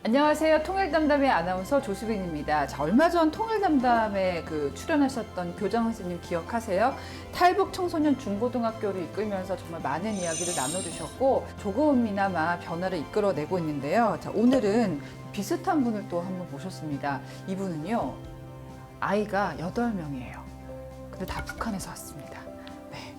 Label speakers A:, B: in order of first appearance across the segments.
A: 안녕하세요. 통일담담의 아나운서 조수빈입니다. 자, 얼마 전 통일담담에 출연하셨던 교장 선생님 기억하세요? 탈북 청소년 중고등학교를 이끌면서 정말 많은 이야기를 나눠주셨고 조금이나마 변화를 이끌어내고 있는데요. 자, 오늘은 비슷한 분을 또 한 분 모셨습니다. 이분은요, 아이가 8명이에요. 근데 다 북한에서 왔습니다. 네.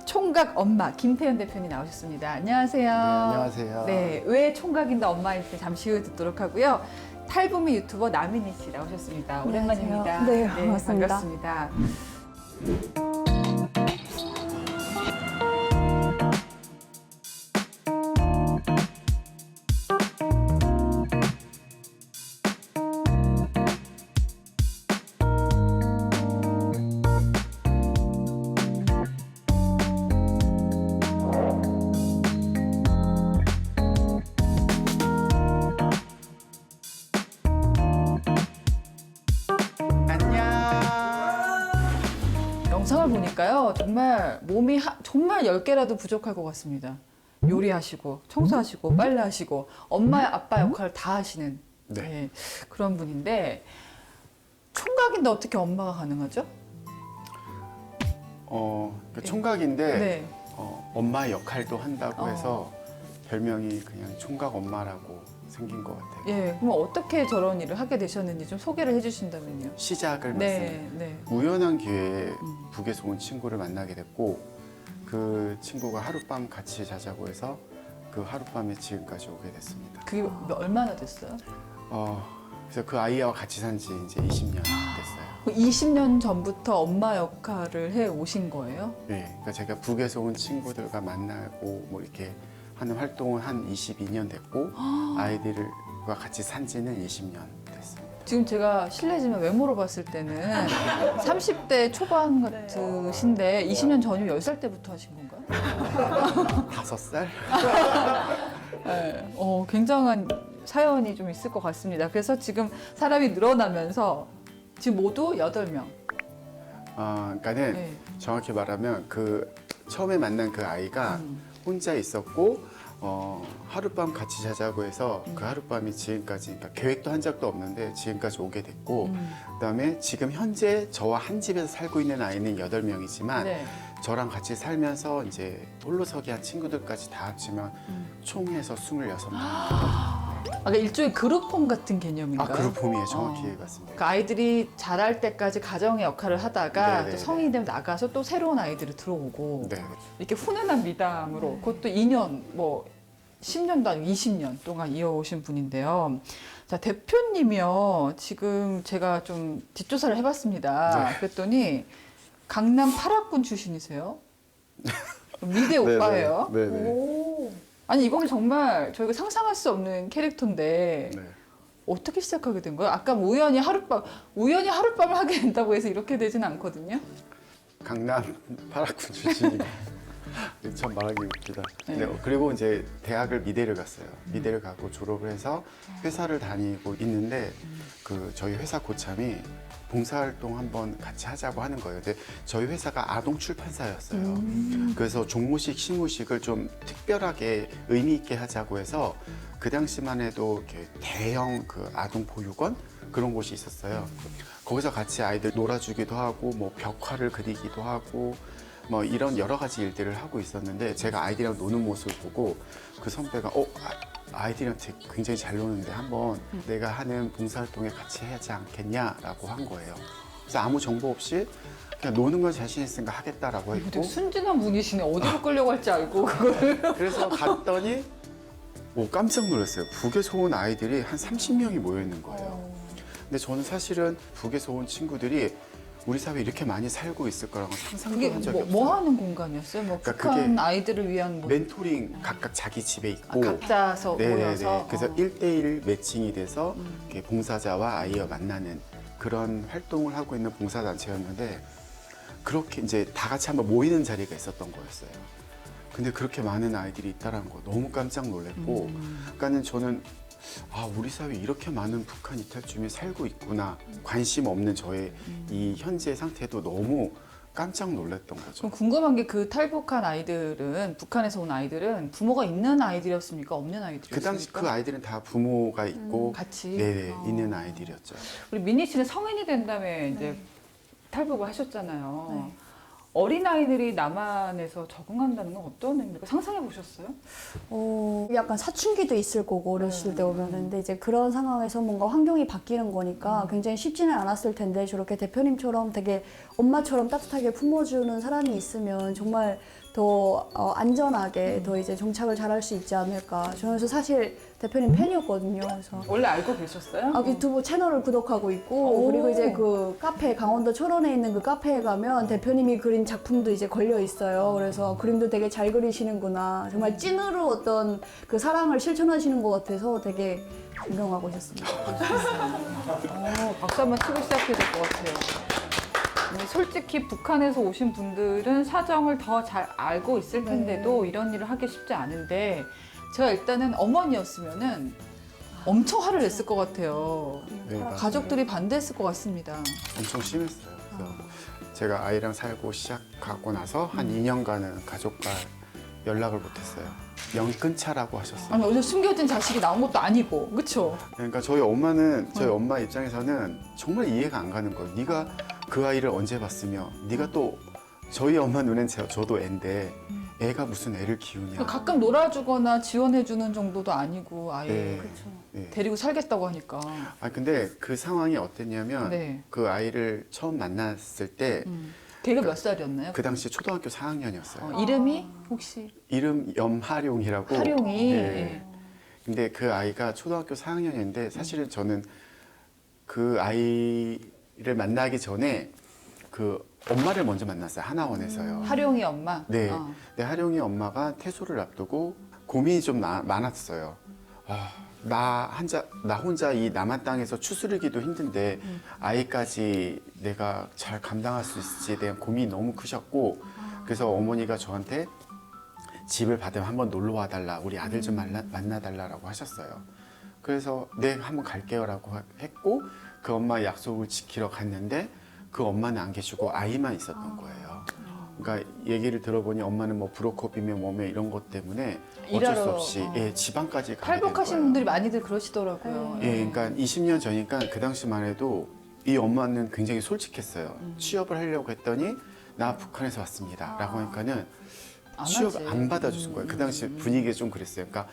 A: 총각 엄마 김태현 대표님 나오셨습니다. 안녕하세요.
B: 네, 안녕하세요.
A: 네, 왜 총각인데 엄마인지 잠시 후에 듣도록 하고요. 탈북미 유튜버 나민희 씨 나오셨습니다. 오랜만입니다.
C: 네, 반갑습니다.
A: 반갑습니다. 영상을 보니까요, 정말 몸이 정말 10개라도 부족할 것 같습니다. 요리하시고, 청소하시고, 빨래하시고, 엄마, 아빠 역할을 다 하시는
B: 네.
A: 네, 그런 분인데, 총각인데 어떻게 엄마가 가능하죠?
B: 총각인데
A: 네.
B: 엄마의 역할도 한다고 해서 별명이 그냥 총각 엄마라고 생긴 것 같아요.
A: 예, 그럼 어떻게 저런 일을 하게 되셨는지 좀 소개를 해주신다면요.
B: 시작을
A: 네,
B: 말씀드려요.
A: 네.
B: 우연한 기회에 북에서 온 친구를 만나게 됐고 그 친구가 하룻밤 같이 자자고 해서 그 하룻밤에 지금까지 오게 됐습니다.
A: 그게 얼마나 됐어요?
B: 그래서 그 아이와 같이 산 지 이제 20년 됐어요.
A: 20년 전부터 엄마 역할을 해 오신 거예요?
B: 네, 그러니까 제가 북에서 온 친구들과 만나고 뭐 이렇게 하는 활동은 한 22년 됐고 아이들과 같이 산 지는 20년 됐습니다.
A: 지금 제가 실례지만 외모로 봤을 때는 30대 초반 같으신데 20년 전이면 10살 때부터 하신 건가요?
B: 5살?
A: 네, 굉장한 사연이 좀 있을 것 같습니다. 그래서 지금 사람이 늘어나면서 지금 모두 8명.
B: 그러니까는
A: 네.
B: 정확히 말하면 그 처음에 만난 그 아이가 혼자 있었고 하룻밤 같이 자자고 해서 그 하룻밤이 지금까지 그러니까 계획도 한 적도 없는데 지금까지 오게 됐고 그다음에 지금 현재 저와 한 집에서 살고 있는 아이는 8명이지만
A: 네.
B: 저랑 같이 살면서 이제 홀로서기 한 친구들까지 다 합치면 총 해서 26명.
A: 그러니까 일종의 그룹홈 같은 개념인가요?
B: 그룹홈이에요. 정확히 맞습니다.
A: 그 아이들이 자랄 때까지 가정의 역할을 하다가
B: 네네네.
A: 또 성인이 되면 나가서 또 새로운 아이들이 들어오고
B: 네.
A: 이렇게 훈훈한 미담으로 그것도 2년, 뭐 10년도 아니고 20년 동안 이어오신 분인데요. 자, 대표님이요. 지금 제가 좀 뒷조사를 해봤습니다.
B: 네.
A: 그랬더니 강남 8학군 출신이세요. 미대
B: 네네.
A: 오빠예요.
B: 네네.
A: 오. 아니 이건 정말 저희가 상상할 수 없는 캐릭터인데
B: 네.
A: 어떻게 시작하게 된 거예요? 아까 뭐 우연히 하룻밤을 하게 된다고 해서 이렇게 되진 않거든요.
B: 강남 8학군 출신이 참 말하기 웃기다.
A: 네.
B: 네, 그리고 이제 대학을 미대를 갔어요. 미대를 가고 졸업을 해서 회사를 다니고 있는데 그 저희 회사 고참이 봉사활동 한번 같이 하자고 하는 거예요. 근데 저희 회사가 아동 출판사였어요. 그래서 종무식, 시무식을 좀 특별하게 의미 있게 하자고 해서 그 당시만 해도 이렇게 대형 그 아동 보육원 그런 곳이 있었어요. 거기서 같이 아이들 놀아주기도 하고 뭐 벽화를 그리기도 하고 뭐 이런 여러 가지 일들을 하고 있었는데 제가 아이들이랑 노는 모습을 보고 그 선배가 아이들이랑 굉장히 잘 노는데 한번 내가 하는 봉사활동에 같이 해야지 않겠냐라고 한 거예요. 그래서 아무 정보 없이 그냥 노는 건 자신 있으니까 하겠다라고
A: 되게
B: 했고
A: 순진한 분이시네. 어디로 끌려갈지 알고 그걸.
B: 그래서 갔더니 깜짝 놀랐어요. 북에서 온 아이들이 한 30명이 모여 있는 거예요. 근데 저는 사실은 북에서 온 친구들이 우리 사회에 이렇게 많이 살고 있을 거라고 상상도
A: 그게
B: 한 적이 없어요.
A: 뭐 하는 공간이었어요? 뭐
B: 그러니까
A: 북한
B: 그게
A: 아이들을 위한 뭐
B: 멘토링 각각 자기 집에 있고
A: 각자서
B: 네네네.
A: 모여서
B: 그래서 1대1 매칭이 돼서 이렇게 봉사자와 아이와 만나는 그런 활동을 하고 있는 봉사단체였는데 그렇게 이제 다 같이 한번 모이는 자리가 있었던 거였어요. 근데 그렇게 많은 아이들이 있다는 거 너무 깜짝 놀랐고 그러니까는 저는 우리 사회에 이렇게 많은 북한 이탈주민이 살고 있구나. 관심 없는 저의 이 현재 상태도 너무 깜짝 놀랐던 거죠.
A: 그럼 궁금한 게 그 탈북한 아이들은 북한에서 온 아이들은 부모가 있는 아이들이었습니까? 없는 아이들이었습니까?
B: 그 당시 그 아이들은 다 부모가 있고
A: 같이
B: 네, 있는 아이들이었죠.
A: 우리 민희 씨는 성인이 된 다음에 이제
C: 네.
A: 탈북을 하셨잖아요.
C: 네.
A: 어린 아이들이 남한에서 적응한다는 건 어떤 의미입니까? 상상해 보셨어요?
C: 약간 사춘기도 있을 거고 어렸을 때 오면은 근데 이제 그런 상황에서 뭔가 환경이 바뀌는 거니까 굉장히 쉽지는 않았을 텐데 저렇게 대표님처럼 되게 엄마처럼 따뜻하게 품어주는 사람이 있으면 정말 더 안전하게 더 이제 정착을 잘할 수 있지 않을까. 저는 그래서 사실 대표님 팬이었거든요. 그래서
A: 원래 알고 계셨어요?
C: 유튜브 채널을 구독하고 있고
A: 오.
C: 그리고 이제 그 카페 강원도 철원에 있는 그 카페에 가면 대표님이 그린 작품도 이제 걸려 있어요. 그래서 그림도 되게 잘 그리시는구나. 정말 찐으로 어떤 그 사랑을 실천하시는 것 같아서 되게 존경하고 있었습니다.
A: 박수 한번 치고 시작해야 될 것 같아요. 솔직히 북한에서 오신 분들은 사정을 더 잘 알고 있을 텐데도 이런 일을 하기 쉽지 않은데 제가 일단은 어머니였으면은 엄청 화를 냈을 것 같아요.
B: 네, 맞아요.
A: 가족들이 반대했을 것 같습니다.
B: 엄청 심했어요. 그래서 제가 아이랑 살고 시작하고 나서 한 2년간은 가족과 연락을 못했어요. 영근차라고 하셨어요.
A: 아니 어제 숨겨진 자식이 나온 것도 아니고, 그렇죠?
B: 그러니까 저희 엄마는 저희 엄마 입장에서는 정말 이해가 안 가는 거예요. 네가 그 아이를 언제 봤으며 네가 또 저희 엄마 눈엔 저도 애인데 애가 무슨 애를 키우냐.
A: 가끔 놀아주거나 지원해주는 정도도 아니고 아예
B: 네.
C: 그렇죠.
B: 네.
A: 데리고 살겠다고 하니까.
B: 아 근데 그 상황이 어땠냐면
A: 네.
B: 그 아이를 처음 만났을 때 그
A: 걔가 몇 살이었나요?
B: 당시 초등학교 4학년이었어요.
A: 이름이 혹시
B: 이름 염하룡이라고.
A: 하룡이.
B: 네. 근데 그 아이가 초등학교 4학년인데 사실은 저는 그 아이를 만나기 전에 그 엄마를 먼저 만났어요. 하나원에서요.
A: 하룡이 엄마.
B: 네.
A: 어.
B: 네, 하룡이 엄마가 퇴소를 앞두고 고민이 좀 많았어요. 나 혼자 이 남한 땅에서 추스르기도 힘든데 아이까지 내가 잘 감당할 수 있을지에 대한 고민이 너무 크셨고 그래서 어머니가 저한테 집을 받으면 한번 놀러 와달라, 우리 아들 좀 만나달라고 하셨어요. 그래서 네, 한번 갈게요라고 했고 그 엄마 약속을 지키러 갔는데 그 엄마는 안 계시고 아이만 있었던 거예요. 그러니까 얘기를 들어보니 엄마는 뭐 브로커비며 뭐며 이런 것 때문에 어쩔 수
A: 일하러,
B: 없이 예, 지방까지 가게 된
A: 탈북하신
B: 거예요.
A: 분들이 많이들 그러시더라고요.
B: 예, 그러니까 20년 전이니까 그 당시만 해도 이 엄마는 굉장히 솔직했어요. 취업을 하려고 했더니 나 북한에서 왔습니다. 라고 하니까는
A: 안
B: 취업
A: 하지.
B: 안 받아주신 거예요. 그 당시 분위기가 좀 그랬어요. 그러니까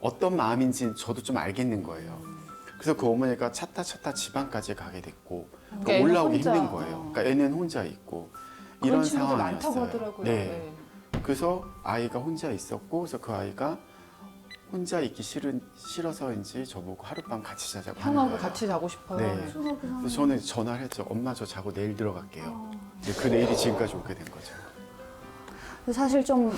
B: 어떤 마음인지 저도 좀 알겠는 거예요. 그래서 그 어머니가 찾다 지방까지 가게 됐고
A: 그러니까 애는
B: 올라오기
A: 혼자.
B: 힘든 거예요. 그러니까 애는 혼자 있고
A: 그런
B: 이런
A: 친구들
B: 상황이었어요.
A: 많다고 하더라고요.
B: 네. 그래서 아이가 혼자 있었고 그래서 그 아이가 혼자 있기 싫어서인지 저보고 하룻밤 같이 자자고 하는
A: 형하고
B: 거예요.
A: 같이 자고 싶어요.
B: 네. 그래서 저는 전화를 했죠. 엄마 저 자고 내일 들어갈게요. 이제 그 내일이 지금까지 오게 된 거죠.
C: 사실 좀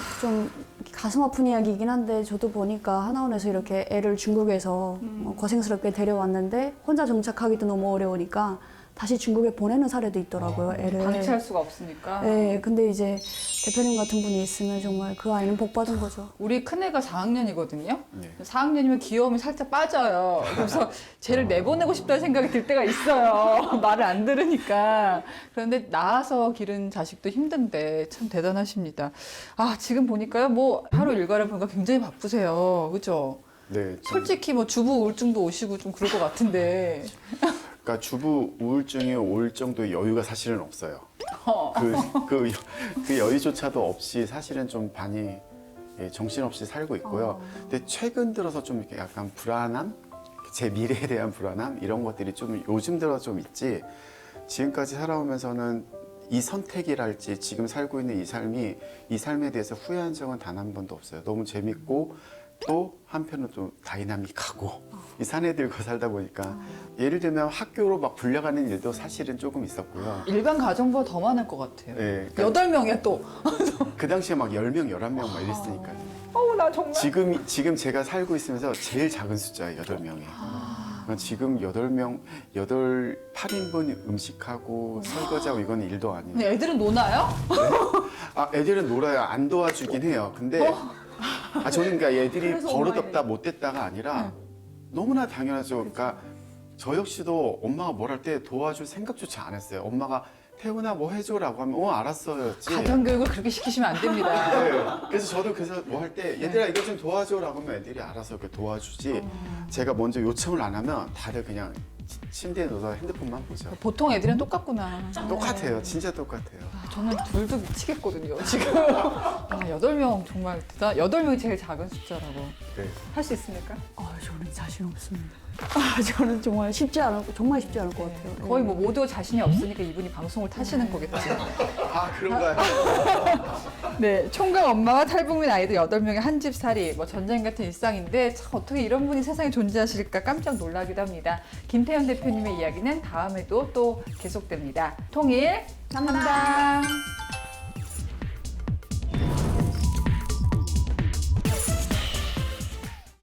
C: 가슴 아픈 이야기이긴 한데 저도 보니까 하나원에서 이렇게 애를 중국에서 고생스럽게 데려왔는데 혼자 정착하기도 너무 어려우니까 다시 중국에 보내는 사례도 있더라고요, 애를.
A: 방치할 수가 없으니까.
C: 네, 근데 이제 대표님 같은 분이 있으면 정말 그 아이는 복 받은 거죠.
A: 우리 큰애가 4학년이거든요.
B: 네.
A: 4학년이면 귀여움이 살짝 빠져요. 그래서 쟤를 내보내고 싶다는 생각이 들 때가 있어요. 말을 안 들으니까. 그런데 낳아서 기른 자식도 힘든데 참 대단하십니다. 아, 지금 보니까요. 뭐 하루 일과를 보니까 굉장히 바쁘세요. 그죠?
B: 네.
A: 솔직히 뭐 주부 우울증도 오시고 좀 그럴 것 같은데.
B: 그러니까 주부 우울증이 올 정도의 여유가 사실은 없어요. 그 여유조차도 없이 사실은 좀 많이 정신없이 살고 있고요. 근데 최근 들어서 좀 이렇게 약간 불안함, 제 미래에 대한 불안함 이런 것들이 좀 요즘 들어 좀 있지. 지금까지 살아오면서는 이 선택이랄지 지금 살고 있는 이 삶에 대해서 후회한 적은 단 한 번도 없어요. 너무 재밌고 또 한편으로 좀 다이나믹하고 이 산에 들고 살다 보니까 예를 들면 학교로 막 불려가는 일도 사실은 조금 있었고요.
A: 일반 가정보다 더 많을 것 같아요.
B: 네, 그러니까
A: 8명이야 또.
B: 그 당시에 막 10명, 11명 막 이랬으니까요.
A: 어우, 나 정말.
B: 지금 제가 살고 있으면서 제일 작은 숫자예요, 8명이. 지금 8인분 음식하고 설거지하고 이건 일도 아니에요.
A: 근데 애들은 노나요?
B: 애들은 놀아요. 안 도와주긴 해요. 근데 저는 그러니까 애들이
A: 그래서
B: 버릇없다 못됐다가 아니라 너무나 당연하죠. 그러니까 저 역시도 엄마가 뭘 할 때 도와줄 생각조차 안 했어요. 엄마가 태훈아 뭐 해줘라고 하면 알았어였지.
A: 가정교육을 그렇게 시키시면 안 됩니다.
B: 네. 그래서 저도 뭐 할 때 얘들아 이거 좀 도와줘라고 하면 애들이 알아서 이렇게 도와주지. 제가 먼저 요청을 안 하면 다들 그냥 침대에 누워서 핸드폰만 보죠.
A: 보통 애들은 똑같구나.
B: 똑같아요. 진짜 똑같아요.
A: 저는 둘도 미치겠거든요, 지금. 8명 정말 대단, 8명이 제일 작은 숫자라고.
B: 네.
A: 할 수 있습니까?
C: 저는 자신 없습니다. 저는 정말 정말 쉽지 않을 것 같아요.
A: 거의 뭐 모두 자신이 없으니까 이분이 방송을 타시는 거겠죠.
B: 아 그런가요?
A: 네, 총각 엄마와 탈북민 아이들 8명의 한 집 살이, 뭐 전쟁 같은 일상인데 참 어떻게 이런 분이 세상에 존재하실까 깜짝 놀라기도 합니다. 김태현 대표님의 이야기는 다음에도 또 계속됩니다. 통일 담당.